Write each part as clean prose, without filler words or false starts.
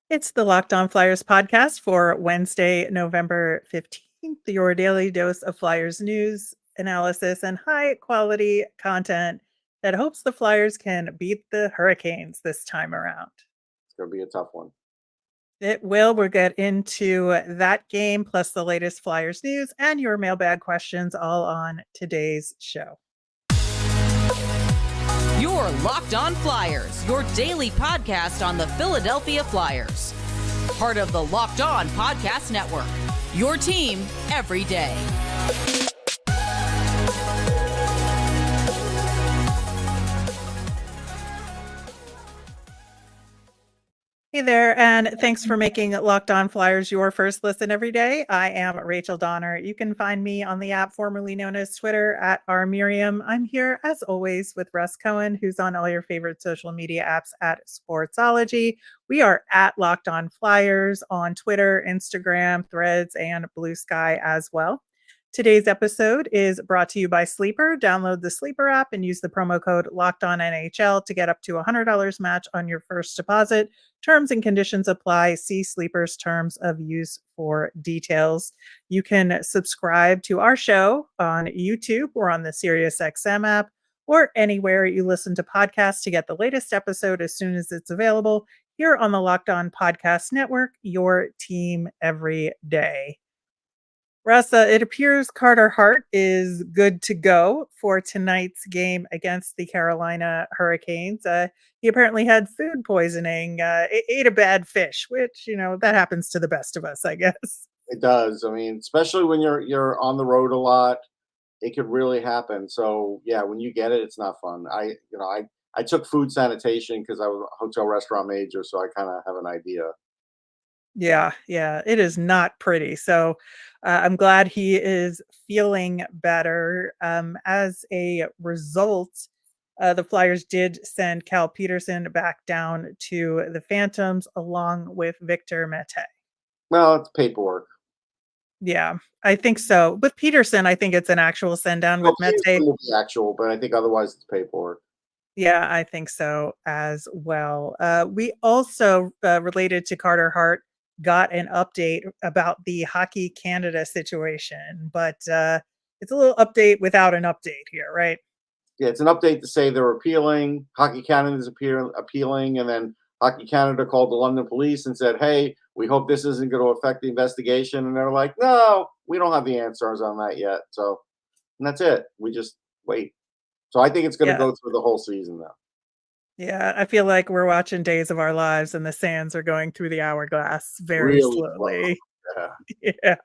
It's the Locked On Flyers podcast for Wednesday, November 15th, your daily dose of Flyers news, analysis, and high quality content that hopes the Flyers can beat the Hurricanes this time around. It's going to be a tough one. It will. We'll get into that game, plus the latest Flyers news and your mailbag questions all on today's show. Your Locked On Flyers, your daily podcast on the Philadelphia Flyers. Part of the Locked On Podcast Network, your team every day. Hey there, and thanks for making Locked On Flyers your first listen every day. I am Rachel Donner. You can find me on the app formerly known as Twitter at rmiriam. I'm here, as always, with Russ Cohen, who's on all your favorite social media apps at Sportsology. We are at Locked On Flyers on Twitter, Instagram, Threads, and Blue Sky as well. Today's episode is brought to you by Sleeper. Download the Sleeper app and use the promo code LOCKEDONNHL to get up to $100 match on your first deposit. Terms and conditions apply. See Sleeper's terms of use for details. You can subscribe to our show on YouTube or on the SiriusXM app or anywhere you listen to podcasts to get the latest episode as soon as it's available here on the Locked On Podcast Network, your team every day. Russ, it appears Carter Hart is good to go for tonight's game against the Carolina Hurricanes. He apparently had food poisoning, ate a bad fish, which, that happens to the best of us, I guess. It does. I mean, especially when you're on the road a lot, it could really happen. So yeah, when you get it, it's not fun. I took food sanitation because I was a hotel restaurant major, so I kind of have an idea. Yeah, it is not pretty. So I'm glad he is feeling better. As a result, the Flyers did send Cal Peterson back down to the Phantoms along with Victor Mete. Well, it's paperwork. Yeah, I think so. With Peterson, I think it's an actual send down. With Mete, will be actual, but I think otherwise it's paperwork. yeah, I think so as well. We also, related to Carter Hart, got an update about the Hockey Canada situation, but it's a little update without an update here, right? Yeah, it's an update to say they're appealing. Hockey Canada is appealing, and then Hockey Canada called the London police and said, "Hey, we hope this isn't going to affect the investigation." And they're like, "No, we don't have the answers on that yet." So, and that's it. We just wait. So I think it's going to Yeah. go through the whole season now. Yeah, I feel like we're watching Days of Our Lives and the sands are going through the hourglass very Really slowly. slow. Yeah.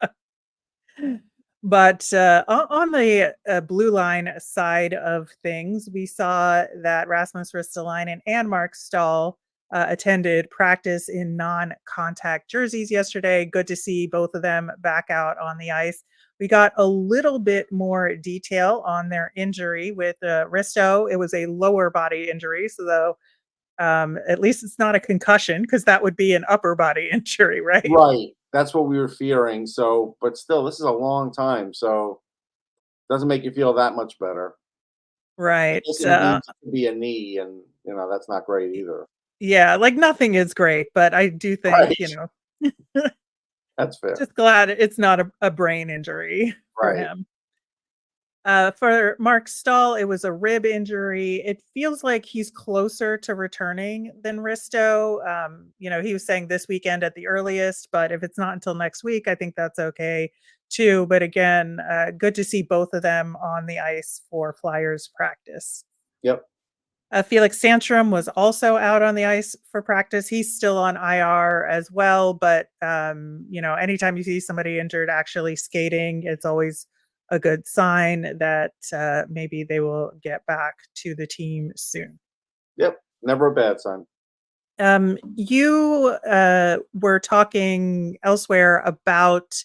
But on the blue line side of things, we saw that Rasmus Ristolainen and Mark Stahl attended practice in non-contact jerseys yesterday. Good to see both of them back out on the ice. We got a little bit more detail on their injury with Risto. It was a lower body injury, so though at least it's not a concussion because that would be an upper body injury, right? Right. That's what we were fearing. So, but still, this is a long time. So, it doesn't make you feel that much better. I Right. guess it could be a knee, and that's not great either. Yeah, like nothing is great, but I do think, Right. That's fair. just glad it's not a brain injury for Right. him. For Mark Stahl, it was a rib injury. It feels like he's closer to returning than Risto. He was saying this weekend at the earliest, but if it's not until next week, I think that's okay too. But again, good to see both of them on the ice for Flyers practice. Yep. Felix Sandstrom was also out on the ice for practice. He's still on IR as well, but anytime you see somebody injured actually skating, it's always a good sign that maybe they will get back to the team soon. Yep. Never a bad sign. You were talking elsewhere about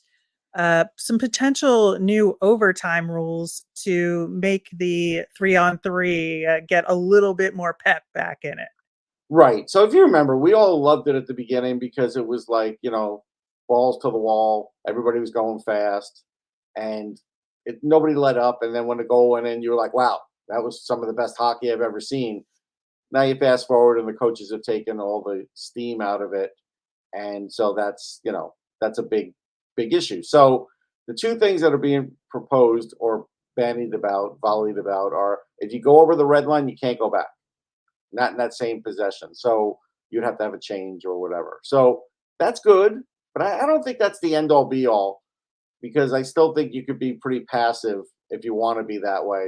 some potential new overtime rules to make the 3-on-3 get a little bit more pep back in it. Right. So if you remember, we all loved it at the beginning because it was like, balls to the wall. Everybody was going fast and nobody let up. And then when the goal went in, you were like, wow, that was some of the best hockey I've ever seen. Now you fast forward and the coaches have taken all the steam out of it. And so that's a big issue. So the two things that are being proposed or volleyed about are if you go over the red line, you can't go back, not in that same possession. So you'd have to have a change or whatever. So that's good, but I don't think that's the end all be all because I still think you could be pretty passive if you want to be that way.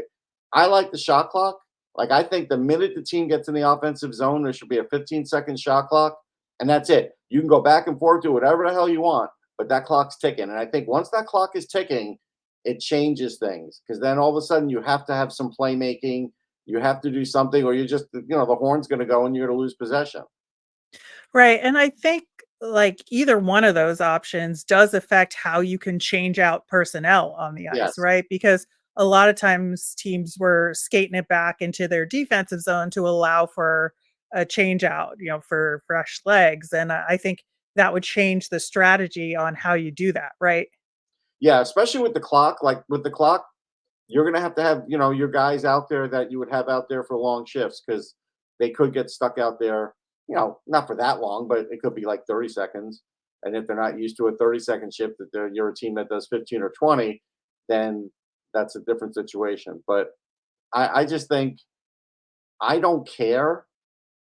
I like the shot clock. Like I think the minute the team gets in the offensive zone, there should be a 15-second shot clock, and that's it. You can go back and forth, do whatever the hell you want, but that clock's ticking. And I think once that clock is ticking, it changes things because then all of a sudden you have to have some playmaking. You have to do something, or the horn's going to go and you're going to lose possession. Right. And I think like either one of those options does affect how you can change out personnel on the ice, Yes. right? Because a lot of times teams were skating it back into their defensive zone to allow for a change out, for fresh legs. And I think that would change the strategy on how you do that, right? Yeah, especially with the clock. Like with the clock, you're going to have, your guys out there that you would have out there for long shifts because they could get stuck out there, not for that long, but it could be like 30 seconds. And if they're not used to a 30-second shift, you're a team that does 15 or 20, then that's a different situation. But I just think I don't care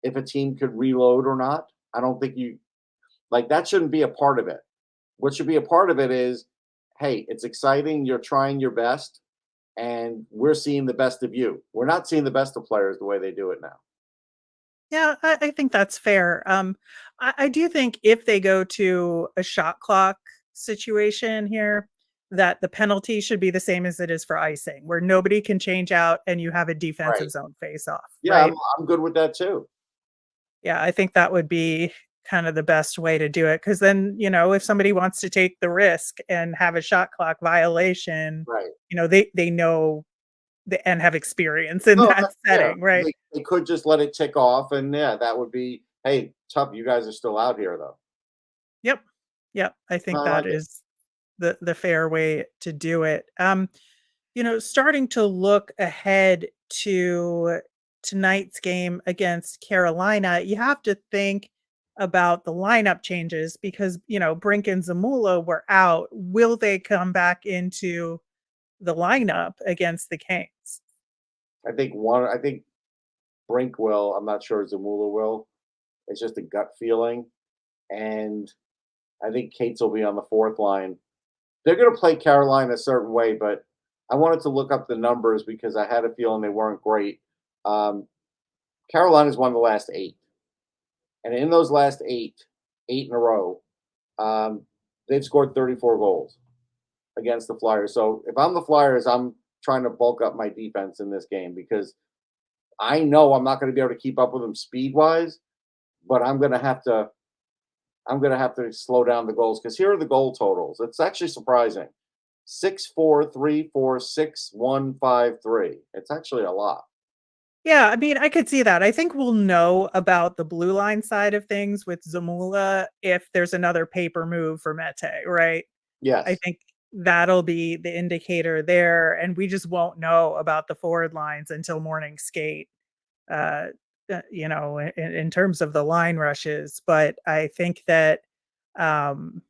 if a team could reload or not. I don't think that shouldn't be a part of it. What should be a part of it is, hey, it's exciting. You're trying your best and we're seeing the best of you. We're not seeing the best of players the way they do it now. Yeah, I think that's fair. I do think if they go to a shot clock situation here, that the penalty should be the same as it is for icing, where nobody can change out and you have a defensive Right. zone face off, Yeah, right? I'm good with that too. Yeah, I think that would be kind of the best way to do it. Because then, if somebody wants to take the risk and have a shot clock violation, Right. they know and have experience in No, that that's fair. setting, right? They could just let it tick off, and yeah, that would be, hey, tough. You guys are still out here, though. Yep. Yep. I think I that like it. is the fair way to do it. Starting to look ahead to tonight's game against Carolina, you have to think about the lineup changes because, Brink and Zamula were out. Will they come back into the lineup against the Kings? I think Brink will. I'm not sure Zamula will. It's just a gut feeling, and I think Cates will be on the fourth line. They're going to play Carolina a certain way, but I wanted to look up the numbers because I had a feeling they weren't great. Um, Carolina's won the last 8. And in those last 8 in a row, they've scored 34 goals against the Flyers. So if I'm the Flyers, I'm trying to bulk up my defense in this game because I know I'm not going to be able to keep up with them speed wise, but I'm going to have to slow down the goals because here are the goal totals. It's actually surprising. 6-4, 3-4, 6-1, 5-3. It's actually a lot. Yeah, I mean, I could see that. I think we'll know about the blue line side of things with Zamula if there's another paper move for Mete, right? I Yes. think that'll be the indicator there, and we just won't know about the forward lines until morning skate, uh, in terms of the line rushes. But I think that, um,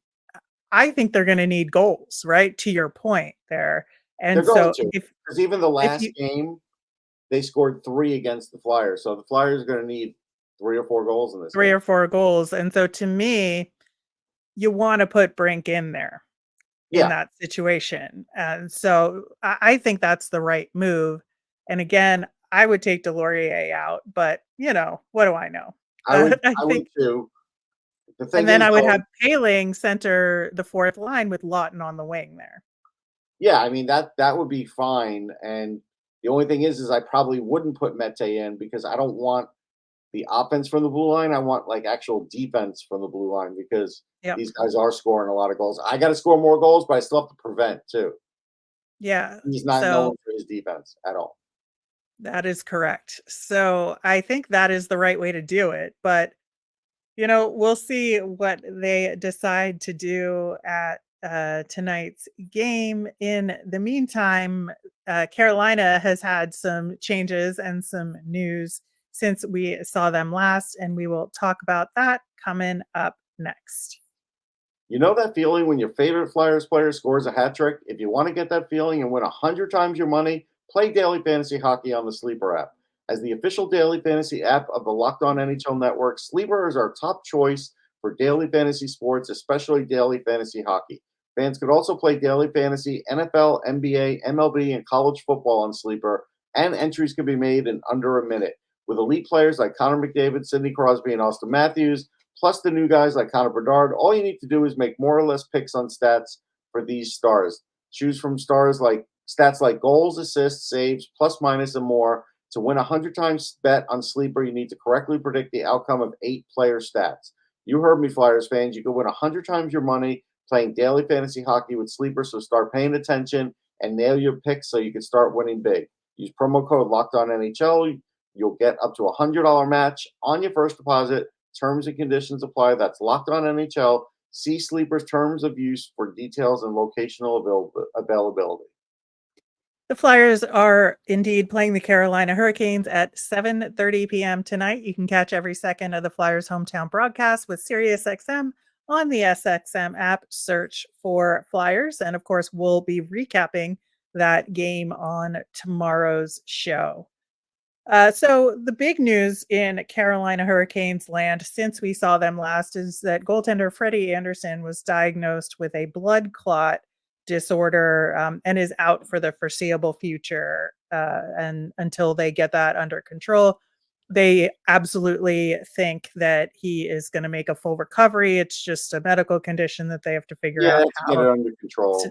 I think they're gonna need goals, right? To your point there. They're And going so to because even the if last you game, they scored 3 against the Flyers. So the Flyers are going to need 3 or 4 goals in this 3 game. or 4 goals, and so to me, you wanna put Brink in there, in Yeah, that situation, and so I think that's the right move, and again, I would take Delorier out, but, what do I know? I I would think too. The and thing then is I would though, have Paling center the 4th line with Lawton on the wing there. yeah, I mean that would be fine. And the only thing is I probably wouldn't put Mete in because I don't want the offense from the blue line. I want like actual defense from the blue line because Yep. these guys are scoring a lot of goals. I got to score more goals, but I still have to prevent too. Yeah, He's not known so for his defense at all. that is correct. So, I think that is the right way to do it, but we'll see what they decide to do at tonight's game. In the meantime, Carolina has had some changes and some news since we saw them last, and we will talk about that coming up next. You know that feeling when your favorite Flyers player scores a hat trick? If you want to get that feeling and win 100 times your money, play Daily Fantasy Hockey on the Sleeper app. As the official daily fantasy app of the Locked On NHL Network, Sleeper is our top choice for daily fantasy sports, especially daily fantasy hockey. Fans could also play daily fantasy NFL, NBA, MLB, and college football on Sleeper, and entries can be made in under a minute. With elite players like Connor McDavid, Sidney Crosby, and Austin Matthews, plus the new guys like Connor Bedard, all you need to do is make more or less picks on stats for these stars. Choose from stars like stats like goals, assists, saves, plus, minus, and more. To win 100 times bet on Sleeper, you need to correctly predict the outcome of 8 player stats. You heard me, Flyers fans. You can win 100 times your money playing daily fantasy hockey with Sleeper, so start paying attention and nail your picks so you can start winning big. Use promo code LOCKEDONNHL. You'll get up to a $100 match on your first deposit. Terms and conditions apply. That's Locked On NHL. See Sleeper's terms of use for details and locational availability. The Flyers are indeed playing the Carolina Hurricanes at 7:30 p.m. tonight. You can catch every second of the Flyers' hometown broadcast with SiriusXM on the SXM app. Search for Flyers. And of course, we'll be recapping that game on tomorrow's show. So the big news in Carolina Hurricanes land since we saw them last is that goaltender Freddie Anderson was diagnosed with a blood clot disorder and is out for the foreseeable future. And until they get that under control, they absolutely think that he is going to make a full recovery. It's just a medical condition that they have to figure out to get it under control.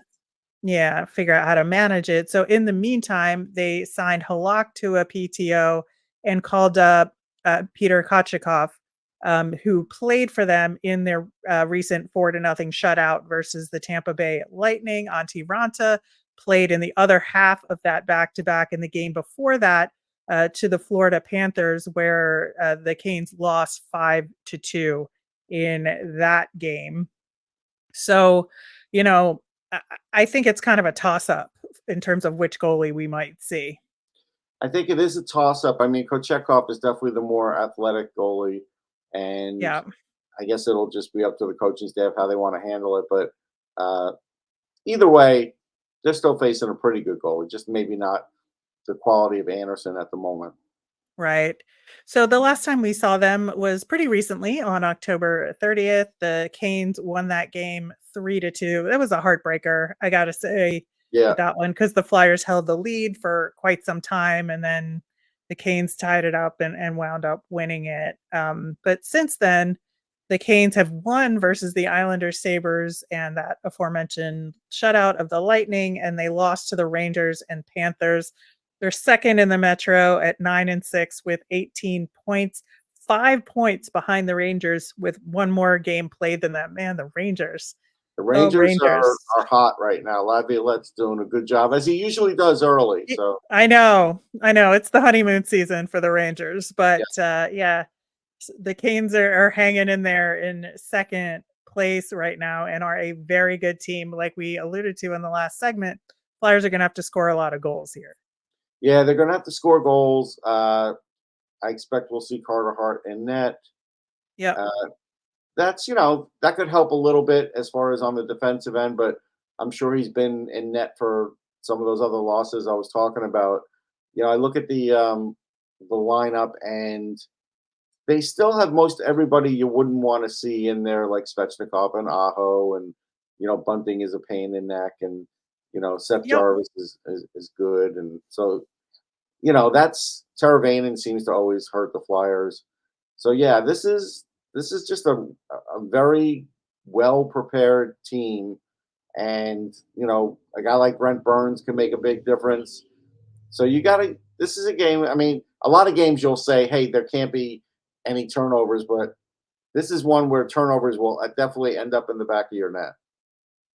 Figure out how to manage it. So in the meantime, they signed Halak to a PTO and called up Peter Kochetkov, who played for them in their recent 4-0 shutout versus the Tampa Bay Lightning. Antti Ranta played in the other half of that back-to-back in the game before that to the Florida Panthers, where the Canes lost 5-2 in that game. So, I think it's kind of a toss-up in terms of which goalie we might see. I think it is a toss-up. I mean, Kochetkov is definitely the more athletic goalie, and I guess it'll just be up to the coaching staff how they want to handle it. But either way, they're still facing a pretty good goalie, just maybe not the quality of Anderson at the moment. Right. So the last time we saw them was pretty recently on October 30th. The Canes won that game 3-2. That was a heartbreaker, I got to say, that one, because the Flyers held the lead for quite some time, and then the Canes tied it up and wound up winning it. But since then, the Canes have won versus the Islanders, Sabres, and that aforementioned shutout of the Lightning, and they lost to the Rangers and Panthers. They're second in the Metro at 9-6 with 18 points, 5 points behind the Rangers with one more game played than them. Man, the Rangers. The Rangers are hot right now. Laviolette's doing a good job, as he usually does early. So I know. It's the honeymoon season for the Rangers. But the Canes are hanging in there in second place right now and are a very good team. Like we alluded to in the last segment, Flyers are going to have to score a lot of goals here. Yeah, they're going to have to score goals. I expect we'll see Carter Hart in net. Yeah. That's, that could help a little bit as far as on the defensive end, but I'm sure he's been in net for some of those other losses I was talking about. I look at the lineup, and they still have most everybody you wouldn't want to see in there, like Svechnikov and Aho, and, Bunting is a pain in the neck, and, Seth Jarvis is good. And so, that's Teravainen seems to always hurt the Flyers. So, this is just a very well-prepared team. And, a guy like Brent Burns can make a big difference. So this is a game. I mean, a lot of games you'll say, hey, there can't be any turnovers, but this is one where turnovers will definitely end up in the back of your net.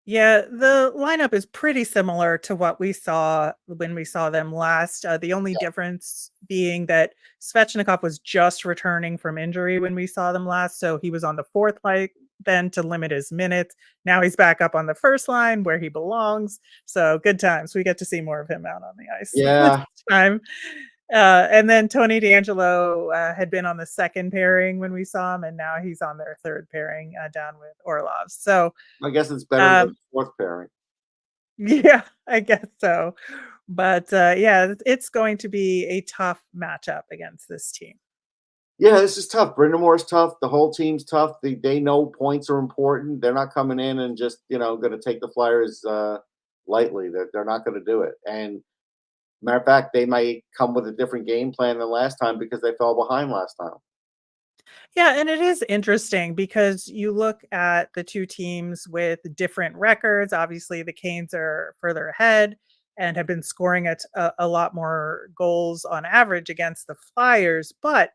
Yeah, the lineup is pretty similar to what we saw when we saw them last. The only difference being that Svechnikov was just returning from injury when we saw them last, so he was on the fourth line then to limit his minutes. Now he's back up on the first line where he belongs. So good times. We get to see more of him out on the ice. Yeah. Time. And then Tony D'Angelo had been on the second pairing when we saw him, and now he's on their third pairing down with Orlov. So I guess it's better than um, the fourth pairing. yeah, I guess so. But yeah, it's going to be a tough matchup against this team. Yeah, this is tough. Brenda Moore's tough. The whole team's tough. They know points are important. They're not coming in and just going to take the Flyers lightly. They're not going to do it. And matter of fact, they might come with a different game plan than last time because they fell behind last time. Yeah, and it is interesting because you look at the two teams with different records. Obviously, the Canes are further ahead and have been scoring at a lot more goals on average against the Flyers. But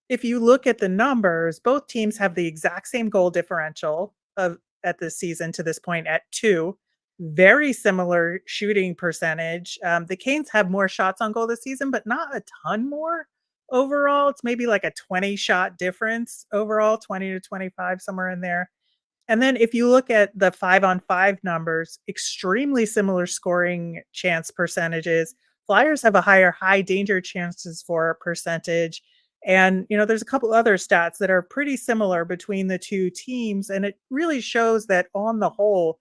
if you look at the numbers, both teams have the exact same goal differential of at this season to this point at 2. Very similar shooting percentage. The Canes have more shots on goal this season, but not a ton more overall. It's maybe like a 20 shot difference overall, 20 to 25, somewhere in there. And then if you look at the 5-on-5 numbers, extremely similar scoring chance percentages. Flyers have a higher high danger chances for percentage. And, there's a couple other stats that are pretty similar between the two teams. And it really shows that on the whole,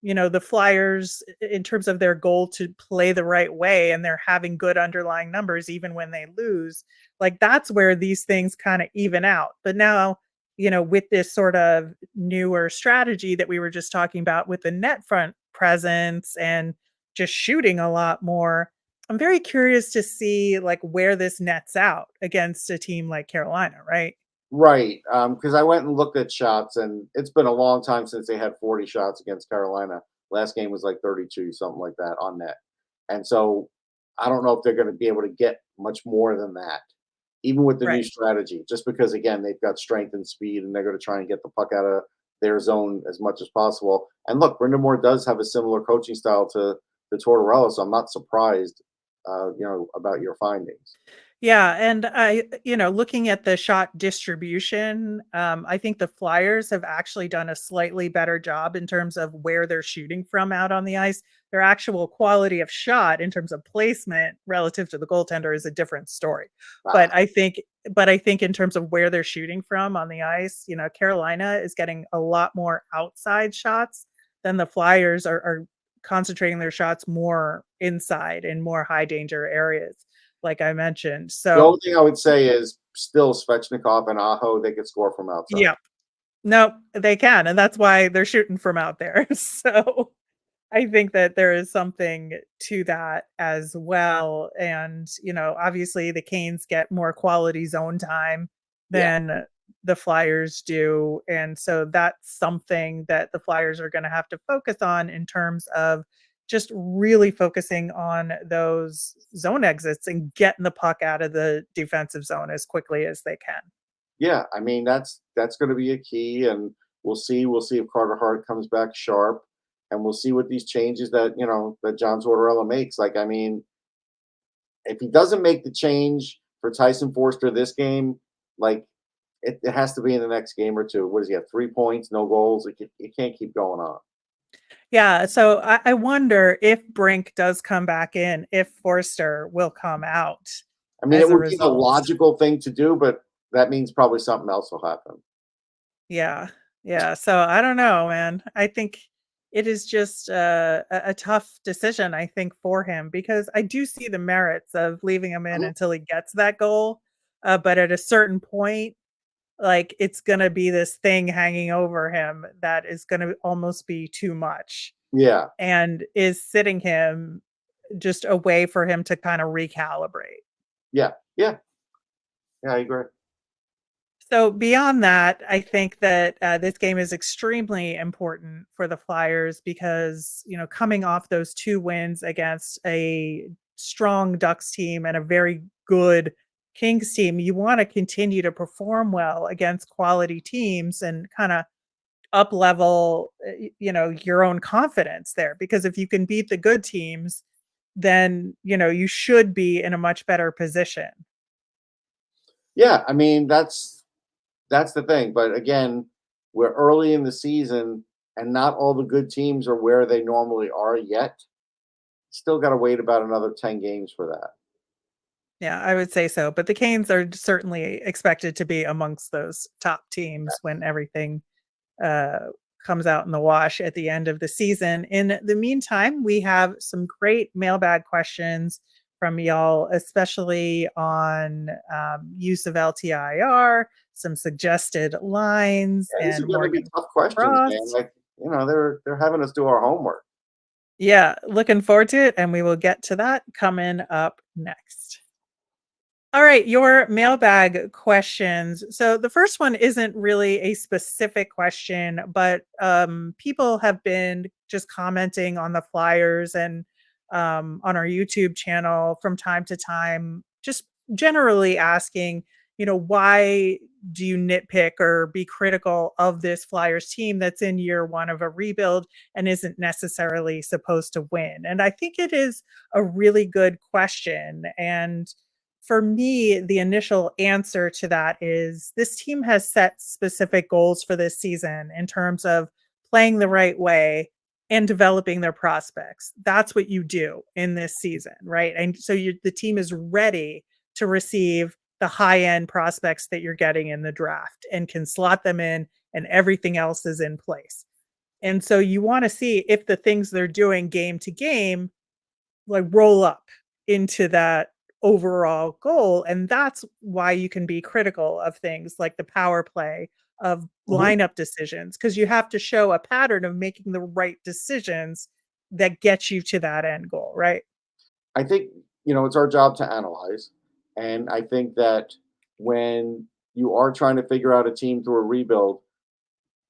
the Flyers, in terms of their goal to play the right way, and they're having good underlying numbers even when they lose, like that's where these things kind of even out. But now, with this sort of newer strategy that we were just talking about with the net front presence and just shooting a lot more, I'm very curious to see like where this nets out against a team like Carolina, right? Right. Because I went and looked at shots, and it's been a long time since they had 40 shots against Carolina. Last game was like 32, something like that on net. And so I don't know if they're going to be able to get much more than that, even with the new Right. strategy, just because, again, they've got strength and speed, and they're going to try and get the puck out of their zone as much as possible. And look, Brendan Moore does have a similar coaching style to Tortorella, so I'm not surprised, about your findings. Yeah, and looking at the shot distribution, I think the Flyers have actually done a slightly better job in terms of where they're shooting from out on the ice. Their actual quality of shot in terms of placement relative to the goaltender is a different story. Ah, But I think but I think in terms of where they're shooting from on the ice, Carolina is getting a lot more outside shots than the Flyers are concentrating their shots more inside in more high danger areas like I mentioned. the only So, thing I would say is still Svechnikov and Aho, they could score from outside. yeah, no, they can, and that's why they're shooting from out there. So, I think that there is something to that as well. And, obviously the Canes get more quality zone time Yeah. than the Flyers do. And so that's something that the Flyers are going to have to focus on in terms of just really focusing on those zone exits and getting the puck out of the defensive zone as quickly as they can. Yeah, I mean that's going to be a key, and we'll see. We'll see if Carter Hart comes back sharp, and we'll see what these changes that John Tortorella makes. Like, I mean, if he doesn't make the change for Tyson Foerster this game, like it has to be in the next game or two. What does he have? 3 points, no goals. It can't keep going on. Yeah, so I wonder if Brink does come back in, if Forster will come out I mean, it as a would be the result. logical thing to do, but that means probably something else will happen. Yeah. Yeah. So I don't know, man. I think it is just a tough decision, I think, for him because I do see the merits of leaving him in Mhm. until he gets that goal. But at a certain point, like it's going to be this thing hanging over him that is going to almost be too much Yeah, and is sitting him just a way for him to kind of recalibrate. yeah, yeah, yeah. I agree. So beyond that, I think that this game is extremely important for the Flyers because, coming off those 2 wins against a strong Ducks team and a very good Kings team, you want to continue to perform well against quality teams and kind of up level, your own confidence there. Because if you can beat the good teams, then, you should be in a much better position. Yeah, I mean that's the thing. But again, we're early in the season, and not all the good teams are where they normally are yet. Still got to wait about another 10 games for that. Yeah, I would say so. But the Canes are certainly expected to be amongst those top teams when everything uh, comes out in the wash at the end of the season. In the meantime, we have some great mailbag questions from y'all, especially on use of LTIR, some suggested lines, Yeah, these are and going to be Morgan tough questions, man. Frost. Like, they're having us do our homework. Yeah, looking forward to it, and we will get to that coming up next. All right, your mailbag questions. So the first one isn't really a specific question, but people have been just commenting on the flyers and on our YouTube channel from time to time, just generally asking, why do you nitpick or be critical of this Flyers team that's in year one of a rebuild and isn't necessarily supposed to win? And I think it is a really good question. And for me, the initial answer to that is this team has set specific goals for this season in terms of playing the right way and developing their prospects. That's what you do in this season, right? And so the team is ready to receive the high end prospects that you're getting in the draft and can slot them in, and everything else is in place. And so you want to see if the things they're doing game to game like roll up into that overall goal. And that's why you can be critical of things like the power play, of Mhm. lineup decisions, because you have to show a pattern of making the right decisions that get you to that end goal, right? I think, it's our job to analyze. And I think that when you are trying to figure out a team through a rebuild,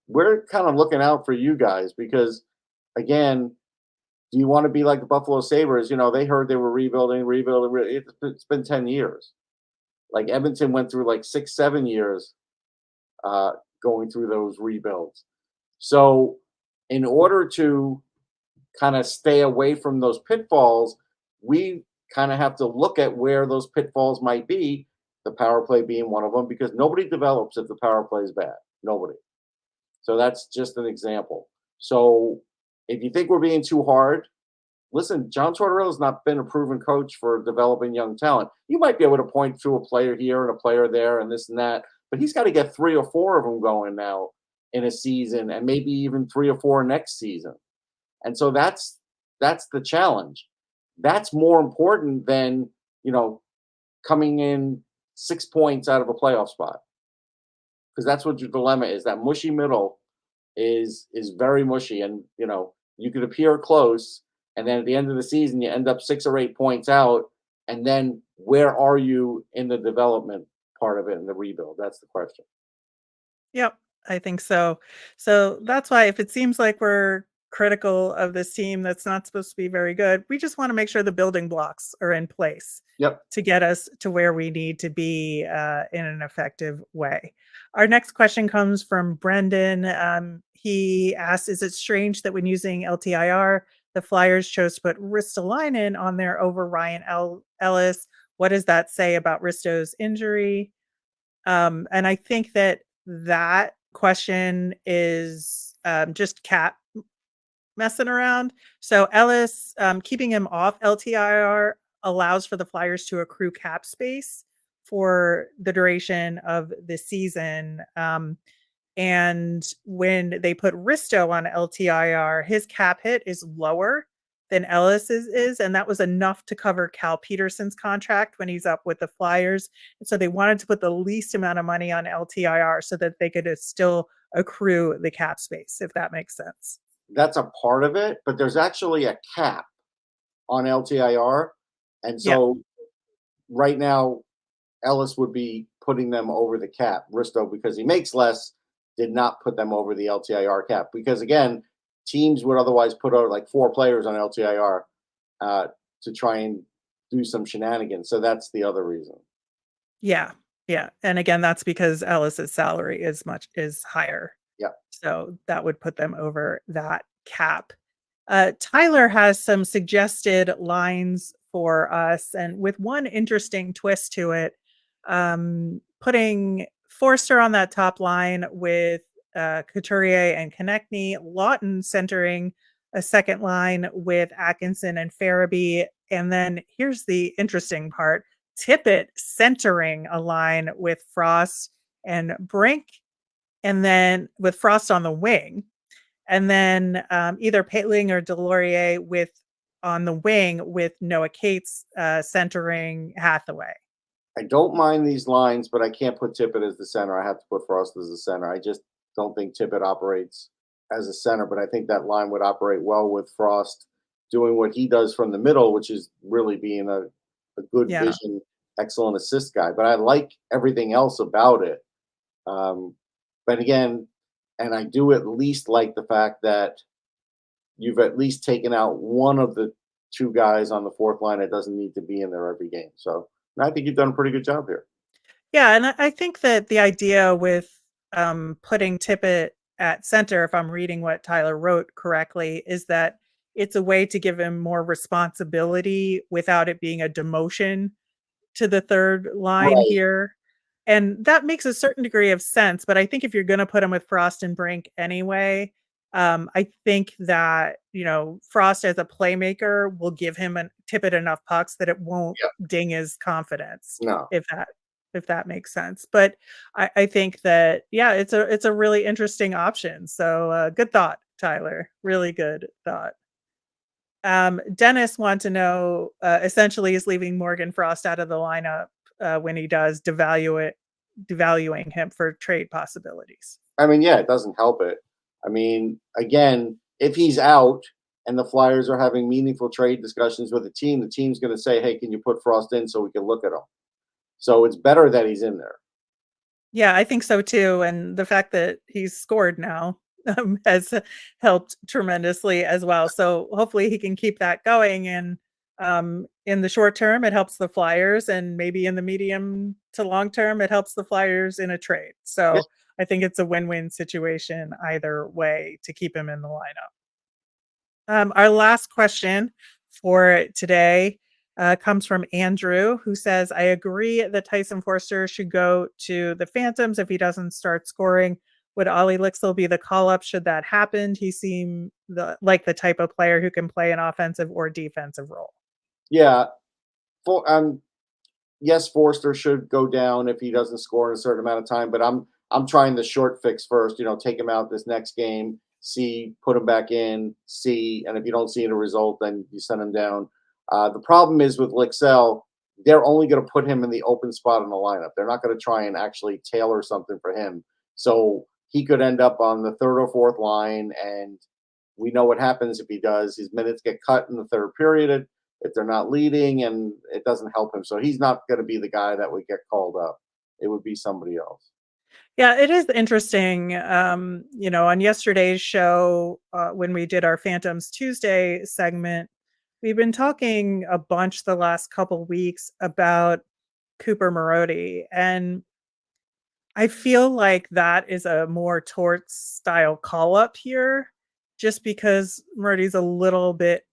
we're kind of looking out for you guys because, again, do you want to be like the Buffalo Sabres? They heard they were rebuilding. It's been 10 years. Like Edmonton went through like 6, 7 years uh, going through those rebuilds. So, in order to kind of stay away from those pitfalls, we kind of have to look at where those pitfalls might be, the power play being one of them, because nobody develops if the power play is bad. Nobody. So that's just an example. So if you think we're being too hard, listen, John Tortorella's not been a proven coach for developing young talent. You might be able to point to a player here and a player there and this and that, but he's got to get 3 or 4 of them going now in a season, and maybe even 3 or 4 next season. And so that's the challenge. That's more important than, coming in 6 points out of a playoff spot. Because that's what your dilemma is. That mushy middle is very mushy, and you could appear close, and then at the end of the season you end up 6 or 8 points out, and then where are you in the development part of it in the rebuild? That's the question. Yep, I think so. So that's why if it seems like we're critical of this team that's not supposed to be very good, we just want to make sure the building blocks are in place Yep. to get us to where we need to be in an effective way. Our next question comes from Brendan. He asks, is it strange that when using LTIR, the Flyers chose to put Ristolainen on there over Ryan Ellis? What does that say about Risto's injury? And I think that question is just Cap messing around. So Ellis, keeping him off LTIR allows for the Flyers to accrue cap space for the duration of the season. And when they put Risto on LTIR, his cap hit is lower than Ellis's is, and that was enough to cover Cal Peterson's contract when he's up with the Flyers. And so they wanted to put the least amount of money on LTIR so that they could still accrue the cap space, if that makes sense. That's a part of it, but there's actually a cap on LTIR. And Yeah. so right now, Ellis would be putting them over the cap. Risto, because he makes less, did not put them over the LTIR cap. Because again, teams would otherwise put out like 4 players on LTIR to try and do some shenanigans. So that's the other reason. Yeah. Yeah. And again, that's because Ellis's salary is higher. Yeah. So that would put them over that cap. Tyler has some suggested lines for us, and with one interesting twist to it, putting Foerster on that top line with Couturier and Konechny, Lawton centering a second line with Atkinson and Farabee, and then here's the interesting part: Tippett centering a line with Frost and Brink, and then with Frost on the wing, and then either Paetling or Delorier on the wing with Noah Cates centering Hathaway. I don't mind these lines, but I can't put Tippett as the center. I have to put Frost as the center. I just don't think Tippett operates as a center, but I think that line would operate well with Frost doing what he does from the middle, which is really being a good Yeah. vision, excellent assist guy. But I like everything else about it. But again, and I do at least like the fact that you've at least taken out one of the two guys on the fourth line that doesn't need to be in there every game. So I think you've done a pretty good job here. Yeah, and I think that the idea with putting Tippett at center, if I'm reading what Tyler wrote correctly, is that it's a way to give him more responsibility without it being a demotion to the third line Right. here. And that makes a certain degree of sense. But I think if you're going to put him with Frost and Brink anyway, I think that, Frost as a playmaker will give him Tippett enough pucks that it won't ding his confidence. No. If that makes sense. But I think that, it's a really interesting option. So good thought, Tyler. Really good thought. Dennis wants to know, essentially is leaving Morgan Frost out of the lineup when he does, devaluing him for trade possibilities. I mean, yeah, it doesn't help it. I mean, again, if he's out and the Flyers are having meaningful trade discussions with the team's going to say, hey, can you put Frost in so we can look at him? So it's better that he's in there. Yeah, I think so too. And the fact that he's scored now has helped tremendously as well. So hopefully he can keep that going. And in the short term, it helps the Flyers. And maybe in the medium to long term, it helps the Flyers in a trade. So I think it's a win-win situation either way to keep him in the lineup. Our last question for today comes from Andrew, who says, I agree that Tyson Foerster should go to the Phantoms if he doesn't start scoring. Would Ollie Licksell be the call-up should that happen? He seemed like the type of player who can play an offensive or defensive role. Yeah. Yes, Foerster should go down if he doesn't score in a certain amount of time, but I'm trying the short fix first, take him out this next game, put him back in, and if you don't see a result, then you send him down. The problem is with Licksell, they're only going to put him in the open spot in the lineup. They're not going to try and actually tailor something for him. So he could end up on the third or fourth line, and we know what happens if he does. His minutes get cut in the third period if they're not leading, and it doesn't help him. So he's not going to be the guy that would get called up. It would be somebody else. Yeah, it is interesting. On yesterday's show, when we did our Phantoms Tuesday segment, we've been talking a bunch the last couple weeks about Cooper Marody, and I feel like that is a more Torts style call up here, just because Marody's a little bit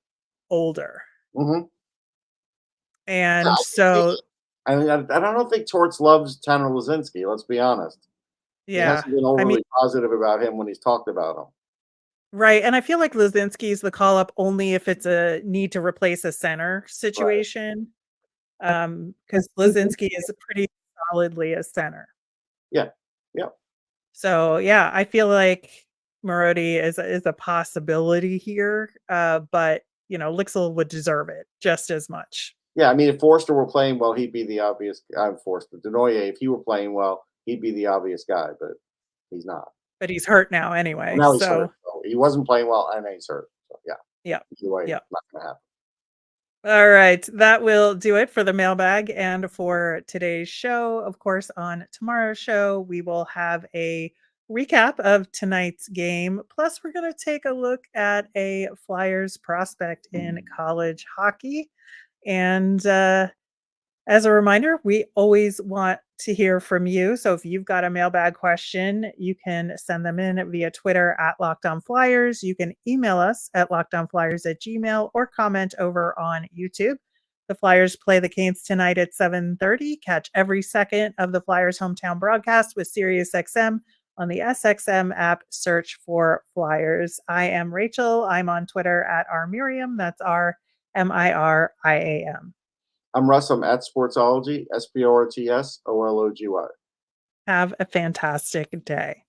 older. Mm-hmm. And I don't think Torts loves Tanner Lazinski. Let's be honest. Yeah, he hasn't been overly positive about him when he's talked about him. Right, and I feel like Lazinski is the call up only if it's a need to replace a center situation, because Lazinski is pretty solidly a center. Yeah. So I feel like Marody is a possibility here, but Licksell would deserve it just as much. Yeah, I mean, if Foerster were playing well, he'd be the obvious. Foerster, Denoyer, if he were playing well, he'd be the obvious guy, but he's not. But he's hurt now anyway. Well, now he's hurt. So he wasn't playing well, and he's hurt. So yeah. Either way, not going to happen. All right, that will do it for the mailbag and for today's show. Of course, on tomorrow's show, we will have a recap of tonight's game. Plus, we're going to take a look at a Flyers prospect in college hockey. And as a reminder, we always want to hear from you. So if you've got a mailbag question, you can send them in via Twitter at Locked On Flyers. You can email us at lockedonflyers@gmail.com or comment over on YouTube. The Flyers play the Canes tonight at 7:30. Catch every second of the Flyers hometown broadcast with SiriusXM on the SXM app. Search for Flyers. I am Rachel. I'm on Twitter at rmiriam. That's RMIRIAM. I'm Russ. I'm at Sportsology, SPORTSOLOGY. Have a fantastic day.